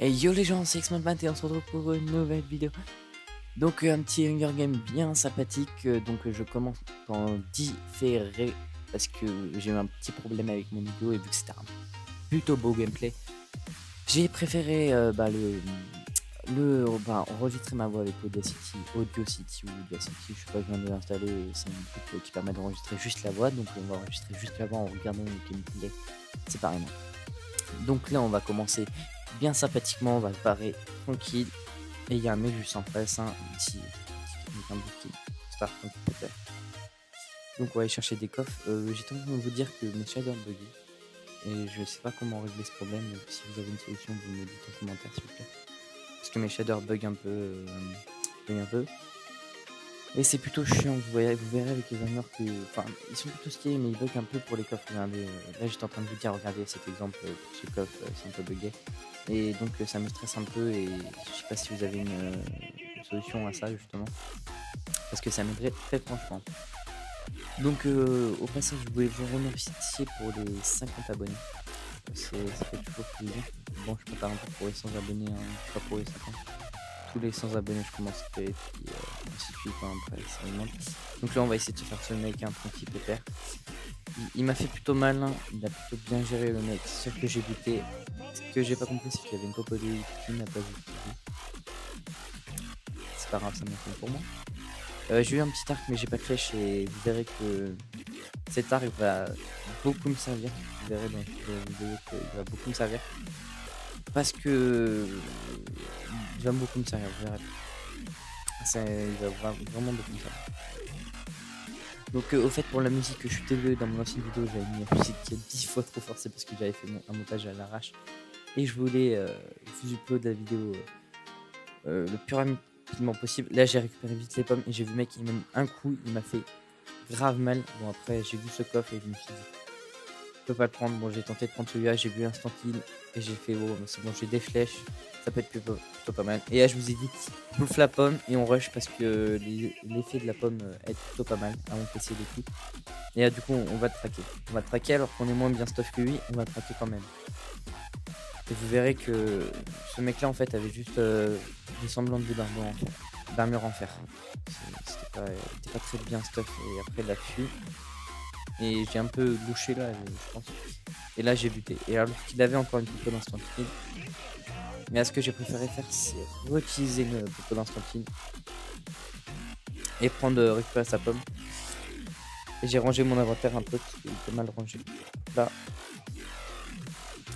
Et yo les gens, c'est Xmodmat et on se retrouve pour une nouvelle vidéo. Donc un petit Hunger Game bien sympathique. Je commence en différé parce que j'ai eu un petit problème avec mon vidéo et vu que c'était un plutôt beau gameplay, j'ai préféré enregistrer ma voix avec Audacity ou Audacity, je sais pas, je viens de l'installer et c'est un truc qui permet d'enregistrer juste la voix. Donc on va enregistrer juste la voix en regardant le gameplay séparément. Donc là on va commencer bien sympathiquement, on va se barrer tranquille. Et il y a un mec juste en face, un petit qui start un petit peu. Donc on va aller chercher des coffres. J'ai tendance à vous dire que mes shaders buggy. Et je sais pas comment régler ce problème. Donc si vous avez une solution, vous me dites en commentaire s'il vous plaît. Parce que mes shaders bug un peu. Et c'est plutôt chiant, vous verrez avec les armures que. Enfin, ils sont plutôt stylés, mais ils bug un peu pour les coffres. Regardez, là j'étais en train de vous dire, regardez cet exemple, ce coffre, c'est un peu bugué. Et donc ça me stresse un peu et je sais pas si vous avez une solution à ça justement. Parce que ça m'aiderait très franchement. Donc au passage, je voulais vous remercier pour les 50 abonnés. Ça fait toujours plaisir. Bon, je prépare un peu pour les 100 abonnés, hein, pas pour les 50. Tous les 100 abonnés je commencerai et puis ainsi de suite après ça monte. Donc là on va essayer de se faire ce mec un petit pépère. Il m'a fait plutôt mal, hein. Il a plutôt bien géré le mec, sauf que j'ai buté. Ce que j'ai pas compris c'est qu'il y avait une popo de qui n'a pas vu. C'est pas grave, ça m'a fait pour moi. J'ai eu un petit arc mais j'ai pas de flèche et vous verrez que cet arc va beaucoup me servir. Vous verrez dans la vidéo qu'il va beaucoup me servir. Parce que il va beaucoup me servir, vous verrez. Il va vraiment beaucoup me servir. Donc au fait pour la musique, je suis désolé, dans mon ancienne vidéo j'avais mis la musique qui est 10 fois trop forcée parce que j'avais fait un montage à l'arrache. Et je voulais vous upload la vidéo le plus rapidement possible. Là j'ai récupéré vite les pommes et j'ai vu le mec, il m'a mis un coup, il m'a fait grave mal. Bon après j'ai vu ce coffre et je me suis dit je peux pas le prendre. Bon j'ai tenté de prendre celui-là, j'ai vu instant kill et j'ai fait oh c'est bon, j'ai des flèches, ça peut être plutôt pas mal. Et là je vous ai dit bouffe la pomme et on rush parce que l'effet de la pomme est plutôt pas mal à encaisser les coups. Et là du coup on va traquer. On va traquer alors qu'on est moins bien stuff que lui, on va traquer quand même. Et vous verrez que ce mec là en fait avait juste des semblants de d'armure en fer. C'était pas très bien stuff et après il a fui. Et j'ai un peu louché là je pense. Et là j'ai buté. Et alors qu'il avait encore une popo d'instant kill. Mais là ce que j'ai préféré faire c'est réutiliser le popo d'instant kill. Et récupérer sa pomme. Et j'ai rangé mon inventaire un peu parce qu'il était mal rangé. Là.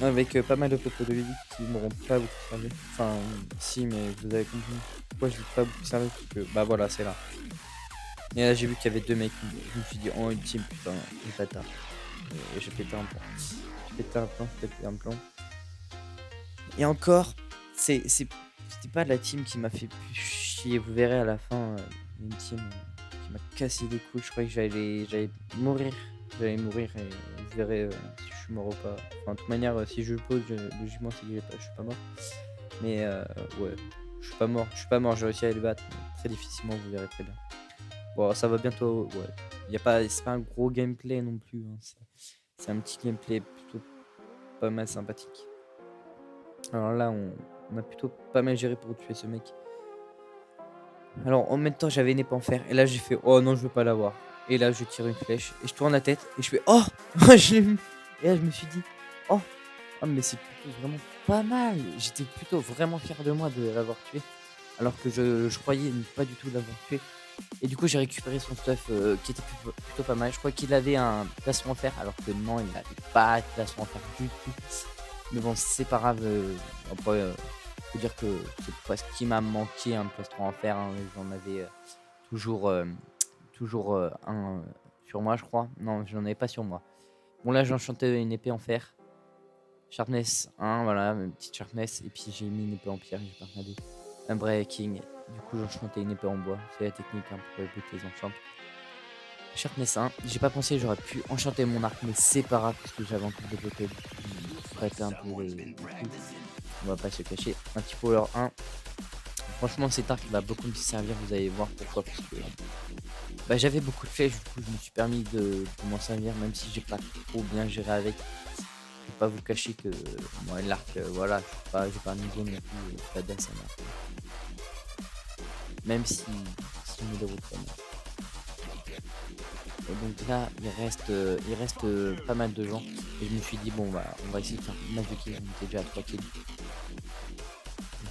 Avec pas mal de popos de vie qui m'auront pas beaucoup servi. Enfin, si, mais vous avez compris. Pourquoi je dis pas beaucoup servi? Parce que, bah voilà, c'est là. Et là, j'ai vu qu'il y avait deux mecs. Je me suis dit, oh, ultime, putain, les bâtards. Et j'ai pété un plan. J'ai pété un plan. Et encore, c'était pas la team qui m'a fait plus chier. Vous verrez à la fin, une team qui m'a cassé les couilles. Je croyais que j'allais mourir. J'allais mourir et vous verrez si je suis mort ou pas. Enfin, de toute manière, si je le pose, logiquement, c'est que je suis pas mort. Mais ouais, je suis pas mort, j'ai réussi à les battre. Très difficilement, vous verrez très bien. Bon, ça va bientôt. Ouais, c'est pas un gros gameplay non plus. Hein. C'est un petit gameplay plutôt pas mal sympathique. Alors là, on a plutôt pas mal géré pour tuer ce mec. Alors en même temps, j'avais une épée en fer. Et là, j'ai fait oh non, je veux pas l'avoir. Et là, je tire une flèche et je tourne la tête et je fais oh et là, je me suis dit oh mais c'est plutôt vraiment pas mal. J'étais plutôt vraiment fier de moi de l'avoir tué. Alors que je croyais ne pas du tout l'avoir tué. Et du coup, j'ai récupéré son stuff qui était plutôt pas mal. Je crois qu'il avait un plastron en fer alors que non, il n'avait pas de plastron en fer du tout. Mais bon, c'est pas grave. Après, faut dire que c'est pas ce qui m'a manqué un plastron en fer. Hein. J'en avais toujours un sur moi, je crois. Non, j'en avais pas sur moi. Bon, là, j'ai enchanté une épée en fer. Sharpness 1, voilà, une petite sharpness. Et puis, j'ai mis une épée en pierre, j'ai pas regardé. Un breaking. Du coup, j'ai enchanté une épée en bois. C'est la technique hein, pour les les enchants. Sharpness 1. J'ai pas pensé, j'aurais pu enchanter mon arc, mais c'est pas grave parce que j'avais encore développé. Prêter un peu les on va pas se cacher. Un petit power 1. Franchement, cet arc va beaucoup me servir. Vous allez voir pourquoi. Parce que j'avais beaucoup de flèches, du coup je me suis permis de m'en servir, même si j'ai pas trop bien géré avec. vais pas vous cacher que moi l'arc, voilà, j'ai pas un niveau non plus badass en arc. Même si je me déroule pas mal. Et donc là, il reste pas mal de gens. Et je me suis dit, bon, bah, on va essayer de faire un match de kills. On était déjà à 3 kills. Donc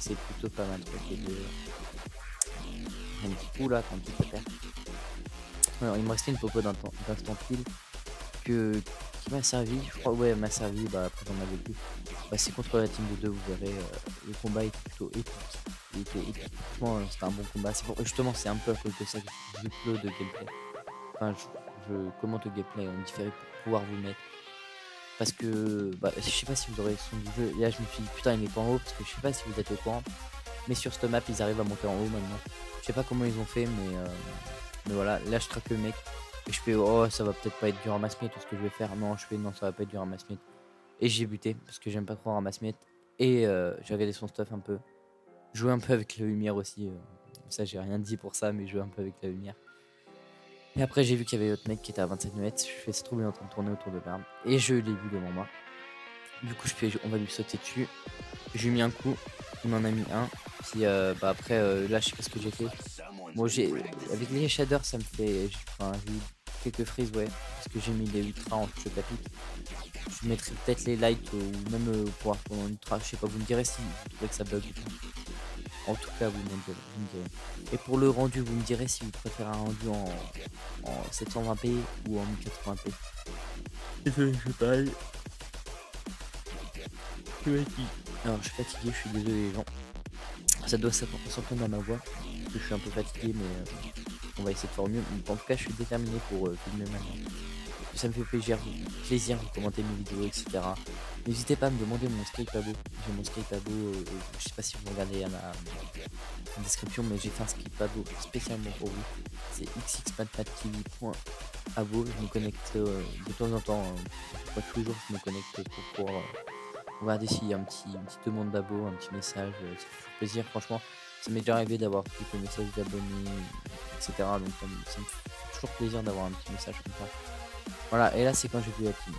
c'est plutôt pas mal, 3 kills. Un petit coup là, quand il perd. Alors, il me restait une popo d'instant pile qui m'a servi. Je crois, ouais, elle m'a servi. Bah, après, j'en avais plus. Bah, c'est contre la team de 2, vous verrez. Le combat était plutôt épique. Il était épique. Franchement, c'était un bon combat. Justement, c'est un peu à cause de ça que je upload de gameplay. Enfin, je commente le gameplay en différé pour pouvoir vous mettre. Parce que, bah, je sais pas si vous aurez le son du jeu. Et là, je me suis dit, putain, il est pas en haut. Parce que je sais pas si vous êtes au courant. Mais sur cette map, ils arrivent à monter en haut maintenant. Je sais pas comment ils ont fait, mais voilà. Là, je traque le mec. Et je fais, oh, ça va peut-être pas être du ramasse-miettes tout ce que je vais faire. Non, je fais, non, ça va pas être du ramasse-miettes. Et j'ai buté. Parce que j'aime pas trop ramasse-miettes. Et j'ai regardé son stuff un peu. Jouer un peu avec la lumière aussi. Ça, j'ai rien dit pour ça, mais jouer un peu avec la lumière. Et après, j'ai vu qu'il y avait l'autre mec qui était à 27 mètres. Je fais, c'est trop bien en train de tourner autour de l'arme. Et je l'ai vu devant moi. Du coup, on va lui sauter dessus. Je lui ai mis un coup. On en a mis un. Puis bah après, là, je sais pas ce que j'ai fait. Bon, avec les shaders, ça me fait. J'ai eu quelques frises, ouais. Parce que j'ai mis les ultras en touche capique. Je mettrai peut-être les lights ou même pouvoir pour un ultra. Je sais pas, vous me direz si vous trouvez que ça bug ou pas. En tout cas, vous me direz. Et pour le rendu, vous me direz si vous préférez un rendu en 720p ou en 1080p. Désolé, je parle. Alors, je suis fatigué, je suis désolé les gens. Ça doit s'entendre dans ma voix. Parce que je suis un peu fatigué, mais on va essayer de faire au mieux. Mais en tout cas, je suis déterminé pour filmer maintenant. Ça me fait plaisir de commenter mes vidéos, etc. N'hésitez pas à me demander mon Skype abo. J'ai mon Skype abo, je sais pas si vous regardez à la description, mais j'ai fait un Skype abo spécialement pour vous. C'est xxmatmattv.abo. Je me connecte de temps en temps, pas tous les jours, je me connecte pour pouvoir regarder s'il y a une petite demande d'abo, un petit message. Ça fait toujours plaisir, franchement. Ça m'est déjà arrivé d'avoir quelques messages d'abonnés, etc. Donc ça me fait toujours plaisir d'avoir un petit message comme ça. Voilà, et là c'est quand j'ai vu la team.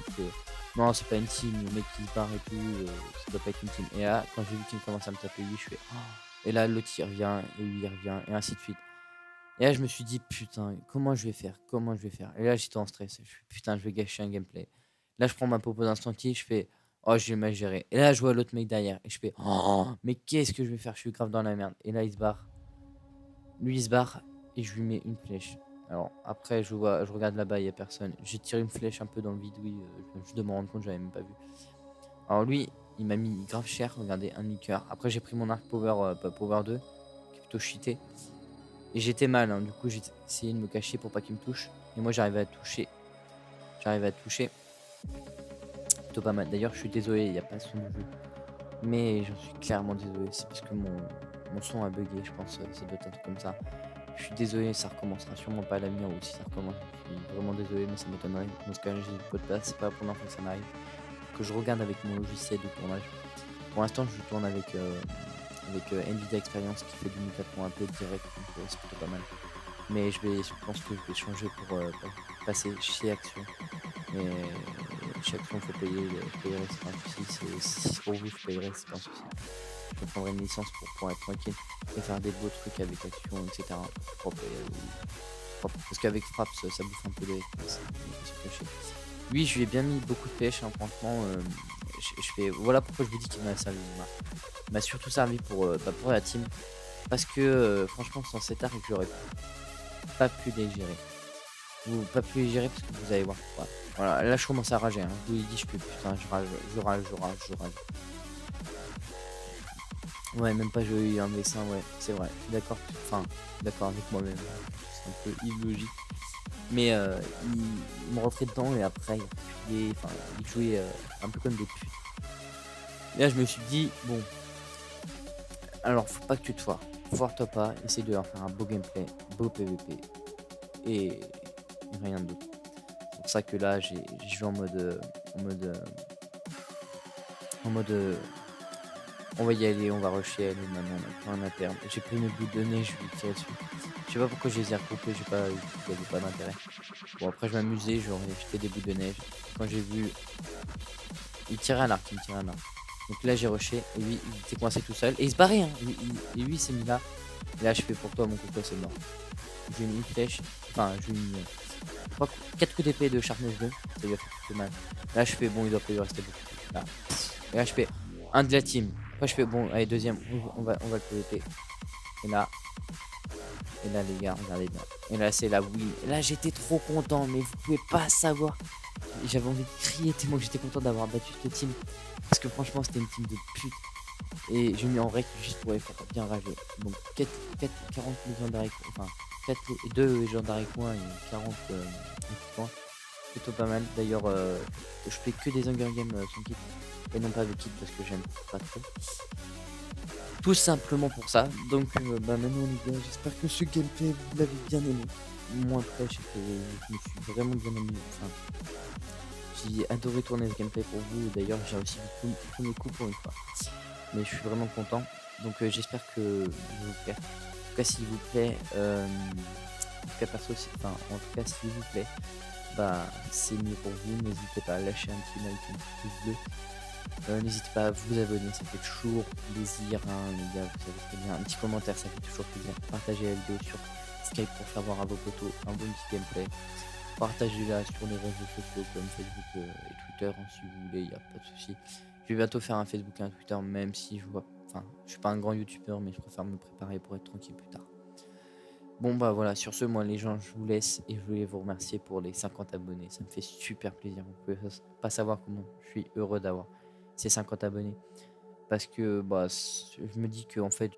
Non, c'est pas une team, le mec qui se barre et tout, ça doit pas être une team. Et là, quand j'ai vu qu'il commence à me taper lui, je fais oh. Et là l'autre il revient, et lui il revient, et ainsi de suite. Et là je me suis dit putain, comment je vais faire? Et là j'étais en stress, je fais putain, je vais gâcher un gameplay. Là je prends ma popo d'instant kill, je fais oh, j'ai mal géré. Et là je vois l'autre mec derrière, et je fais oh, mais qu'est-ce que je vais faire? Je suis grave dans la merde. Et là il se barre. Lui il se barre, et je lui mets une flèche. Alors après je regarde là-bas, il n'y a personne. J'ai tiré une flèche un peu dans le vide, oui, je viens juste de me rendre compte, j'avais même pas vu. Alors lui, il m'a mis grave cher, regardez, un demi-coeur. Après j'ai pris mon arc power, pas power 2, qui est plutôt cheaté. Et j'étais mal, hein. Du coup j'ai essayé de me cacher pour pas qu'il me touche. Et moi j'arrivais à toucher. Plutôt pas mal. D'ailleurs je suis désolé, il n'y a pas son jeu. Mais j'en suis clairement désolé, c'est parce que mon son a bugué, je pense, ça doit être comme ça. Je suis désolé, ça recommencera sûrement pas à l'avenir, ou si ça recommence, je suis vraiment désolé, mais ça m'étonnerait. Dans ce cas, j'ai le code passe, c'est pas la première fois que ça m'arrive. Que je regarde avec mon logiciel de tournage. Pour l'instant, je tourne avec Nvidia Experience qui fait du 1080p direct, donc c'est plutôt pas mal. Mais je pense que je vais changer pour passer chez Action. Mais chez Action, il faut payer, c'est pas un souci. Si c'est pour vous, je payerai, c'est pas un souci. Je prendrai une licence pour pouvoir être tranquille et faire des beaux trucs avec Action, etc. Propre. Parce qu'avec Fraps, ça bouffe un peu les FPS. Lui, je lui ai bien mis beaucoup de pêche, hein, franchement. Je fais, voilà pourquoi je vous dis qu'il m'a servi. Il m'a surtout servi pour la team. Parce que franchement, sans cet arc, j'aurais pas pu les gérer. Ou pas pu les gérer parce que vous allez voir. Voilà, là je commence à rager. Hein. Je vous l'ai dit, je fais putain, je rage. Ouais, même pas jouer un dessin, ouais, c'est vrai. D'accord, d'accord avec moi-même. C'est un peu illogique. Mais il me rentrait dedans et après il jouait un peu comme des putes. Et là je me suis dit, bon, alors faut pas que tu te foires. Foire-toi pas, essaye de leur faire un beau gameplay, beau PVP. Et rien d'autre. C'est pour ça que là j'ai joué en mode on va y aller, on va rusher, allez, maintenant on a plus rien à perdre. J'ai pris mes bouts de nez, je lui tire dessus. Je sais pas pourquoi je les ai regroupés, il n'y avait pas d'intérêt. Bon après je m'amusais, j'aurais jeté des bouts de neige. Quand j'ai vu Il tirait un arc, il me tirait un arc. Donc là, j'ai rushé, et lui, il était coincé tout seul, et il se barrait, hein. Et lui, il s'est mis là. Et là, je fais pour toi, mon coco, c'est mort. J'ai mis une flèche, enfin, j'ai mis 4 coups d'épée de Sharpness 2, ça lui a fait plus mal. Là, je fais bon, il doit pas lui rester beaucoup. Là. Et là, je fais un de la team. Après, je fais bon, allez, deuxième, on va le coup d'épée. Et là, les gars, regardez bien. Et là, c'est la win. Et là, j'étais trop content, mais vous pouvez pas savoir. J'avais envie de crier tellement que j'étais content d'avoir battu cette team. Parce que franchement, c'était une team de pute. Et j'ai mis en rec juste pour faire bien rager. Donc 40 légendaires, enfin 2 légendaires coins et 40 points. Plutôt pas mal. D'ailleurs, je fais que des Hunger Games sans kit. Et non pas avec kit parce que j'aime pas trop. Tout simplement pour ça. Donc maintenant les gars, j'espère que ce gameplay vous l'avez bien aimé. Moi après, je me suis vraiment bien amusé. Enfin, j'ai adoré tourner ce gameplay pour vous. D'ailleurs, j'ai aussi vu le premier coup pour une fois. Mais je suis vraiment content. Donc j'espère que vous plaît. En tout cas, s'il vous plaît, en tout cas perso, enfin, en tout cas, s'il vous plaît, bah c'est mieux pour vous. N'hésitez pas à lâcher un petit like, un petit pouce bleu. N'hésitez pas à vous abonner, ça fait toujours plaisir, hein, les gars, vous savez très bien. Un petit commentaire, ça fait toujours plaisir. Partagez la vidéo sur Skype pour faire voir à vos potos un bon petit gameplay. Partagez-la sur les réseaux sociaux comme Facebook et Twitter, hein, si vous voulez, il n'y a pas de souci. Je vais bientôt faire un Facebook et un Twitter, même si je vois. Enfin, je suis pas un grand youtubeur, mais je préfère me préparer pour être tranquille plus tard. Bon, bah voilà, sur ce, moi, les gens, je vous laisse et je voulais vous remercier pour les 50 abonnés. Ça me fait super plaisir. Vous pouvez pas savoir comment je suis heureux d'avoir ces 50 abonnés. Parce que bah, je me dis que en fait,